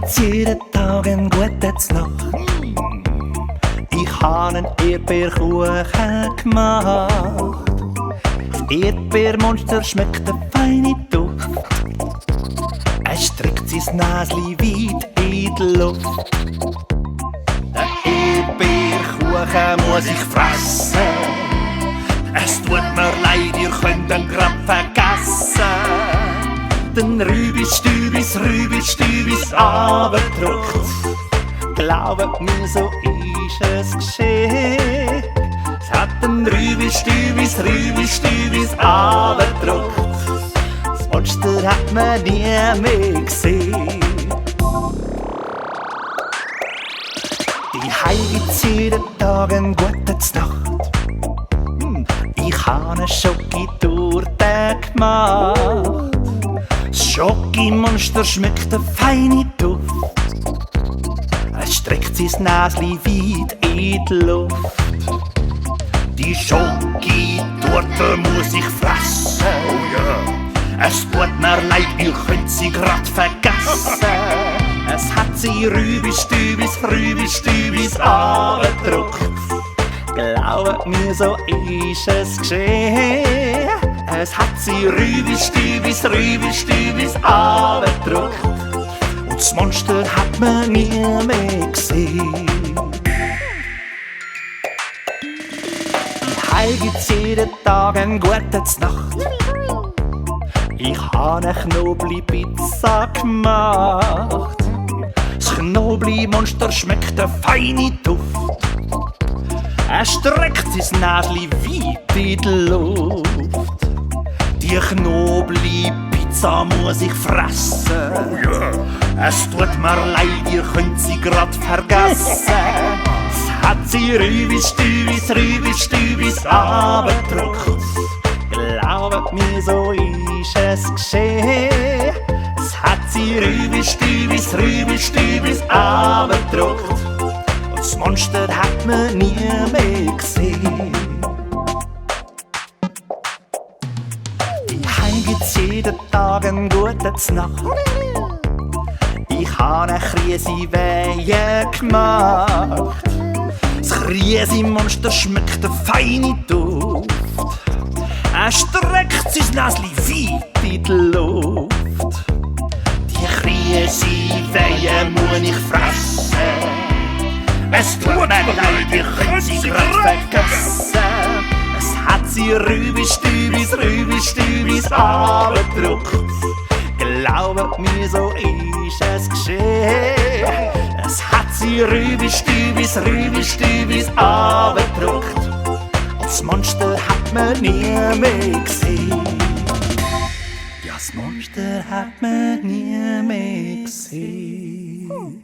gibt's jeden Tag eine gute Nacht. Ich habe einen Erdbeerkuchen gemacht. Das Erdbeermonster schmeckt eine feine Duft. Es streckt sein Näschen weit in die Luft. Den Erdbeerkuchen muss ich fressen. Es tut mir leid, ihr könnt ihn grad vergessen. Den Rübis-Stübis abgedruckt. Glaubt mir, so ist es geschehen. Es hat den Rübis-Stübis abgedruckt. Das Monster hat man nie mehr gesehen. Die Hei gibt's jeden Tag eine gute Nacht. Ich habe eine Schokitorte gemacht. Das Schokimonster schmeckt eine feine Duft. Es streckt sein Näschen weit in die Luft. Die Schokitorte muss ich fressen. Oh yeah. Es tut mir leid, ihr könnt sie grad vergessen. Es hat sie Rübis-Stübis abgedruckt. Glaubt mir, so ist es geschehen. Es hat sie Rübis-Stübis abgedruckt. Und das Monster hat man nie mehr gesehen. Die Hei gibt's jeden Tag eine gute Nacht. Ich habe eine Knobli-Pizza gemacht. Das Knobli-Monster schmeckt eine feine Duft. Er streckt sein Näschen weit in die Luft. Die Knobli-Pizza muss ich fressen. Oh yeah. Es tut mir leid, ihr könnt sie grad vergessen. Es hat sie Rübis abgedruckt. Glaubt mir, so ist es geschehen. Es hat sie Rübis abgedruckt. Das Monster hat man nie mehr gesehen. Die Hei gibt's jeden Tag eine gute Nacht. Ich habe eine Kriesiwehe gemacht. Das Kriesimonster schmeckt eine feine Duft. Er streckt sein Näschen weit in die Luft. Die Kriesiwehe muss ich fressen. Es tut mir leid, ihr könnt sie grad vergessen. Es hat sie Rübis-Stübis abgedruckt. Glaubt mir, so ist es geschehen. Es hat sie Rübis-Stübis abgedruckt. Und das Monster hat man nie mehr gesehen. Ja, das Monster hat man nie mehr gesehen.